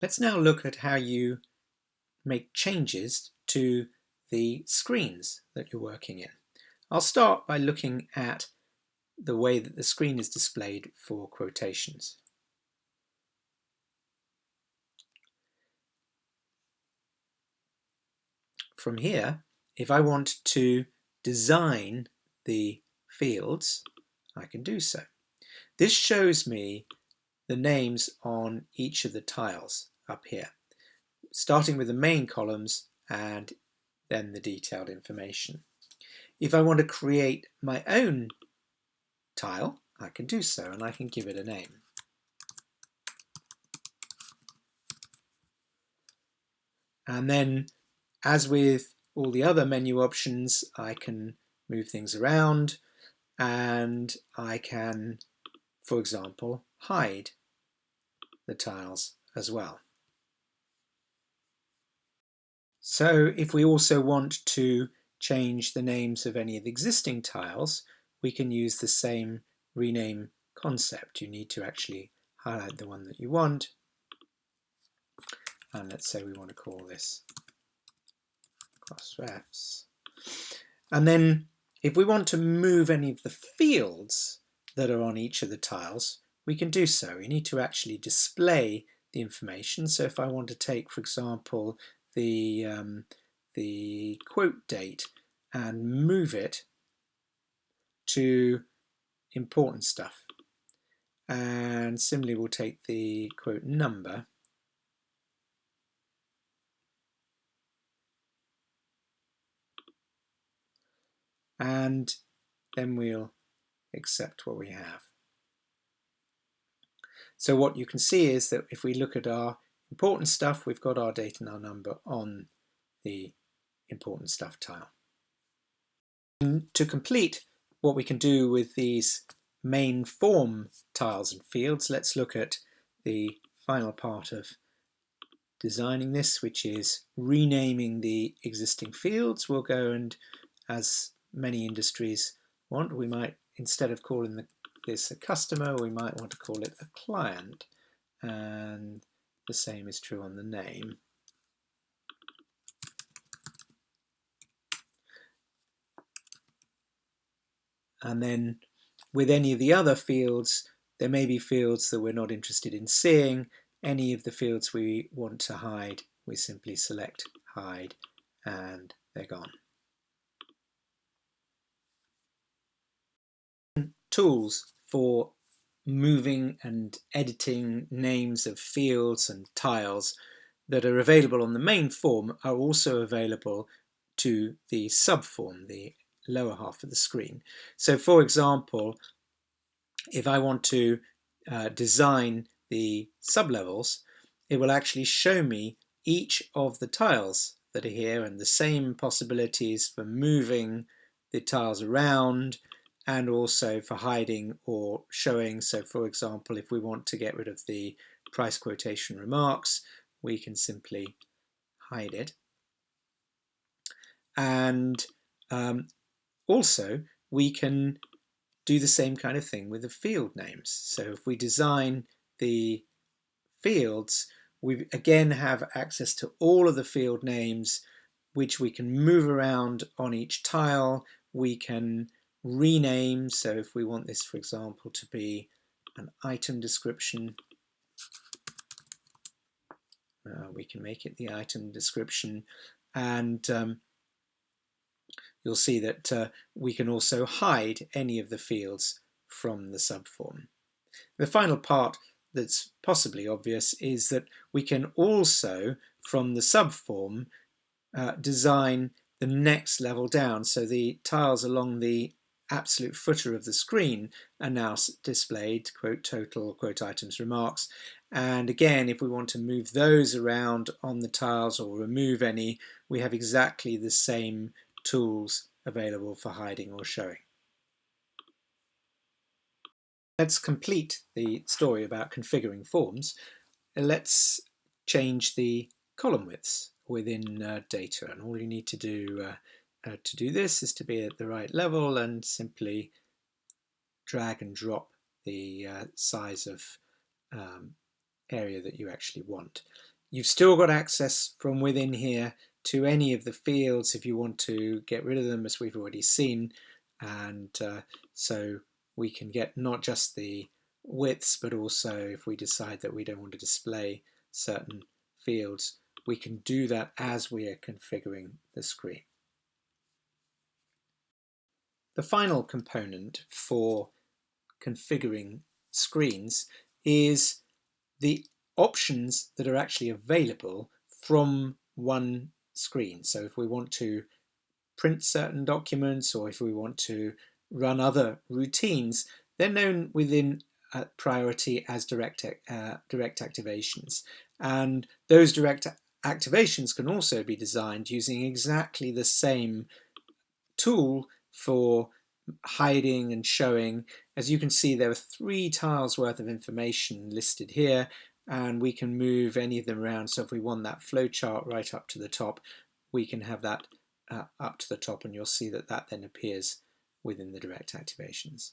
Let's now look at how you make changes to the screens that you're working in. I'll start by looking at the way that the screen is displayed for quotations. From here, if I want to design the fields, I can do so. This shows me the names on each of the tiles up here, starting with the main columns and then the detailed information. If I want to create my own tile, I can do so, and I can give it a name. And then, as with all the other menu options, I can move things around, and I can, for example, hide the tiles as well. So if we also want to change the names of any of the existing tiles, we can use the same rename concept. You need to actually highlight the one that you want, and let's say we want to call this crossrefs. And then if we want to move any of the fields that are on each of the tiles, we can do so. We need to actually display the information. So if I want to take, for example, the quote date and move it to important stuff, and similarly we'll take the quote number and then we'll accept what we have. So what you can see is that if we look at our important stuff, we've got our date and our number on the important stuff tile. And to complete what we can do with these main form tiles and fields, let's look at the final part of designing this, which is renaming the existing fields. We'll go and, as many industries want, we might, instead of calling this a customer, we might want to call it a client, and the same is true on the name. And then with any of the other fields, there may be fields that we're not interested in seeing. Any of the fields we want to hide, we simply select hide and they're gone. Tools for moving and editing names of fields and tiles that are available on the main form are also available to the subform, the lower half of the screen. So for example, if I want to design the sublevels, it will actually show me each of the tiles that are here and the same possibilities for moving the tiles around and also for hiding or showing. So for example, if we want to get rid of the price quotation remarks, we can simply hide it. And also we can do the same kind of thing with the field names. So if we design the fields, we again have access to all of the field names, which we can move around on each tile. We can rename, so if we want this, for example, to be an item description, we can make it the item description, and you'll see that we can also hide any of the fields from the subform. The final part that's possibly obvious is that we can also, from the subform, design the next level down. So the tiles along the absolute footer of the screen are now displayed, quote total, quote items, remarks. And again, if we want to move those around on the tiles or remove any, we have exactly the same tools available for hiding or showing. Let's complete the story about configuring forms. Let's change the column widths within data, and all you need to do this is to be at the right level and simply drag and drop the size of area that you actually want. You've still got access from within here to any of the fields if you want to get rid of them, as we've already seen, and so we can get not just the widths, but also if we decide that we don't want to display certain fields, we can do that as we are configuring the screen. The final component for configuring screens is the options that are actually available from one screen. So if we want to print certain documents, or if we want to run other routines, they're known within Priority as direct activations. And those direct activations can also be designed using exactly the same tool for hiding and showing. As you can see, there are 3 tiles worth of information listed here, and we can move any of them around. So if we want that flowchart right up to the top, we can have that up to the top, and you'll see that that then appears within the direct activations.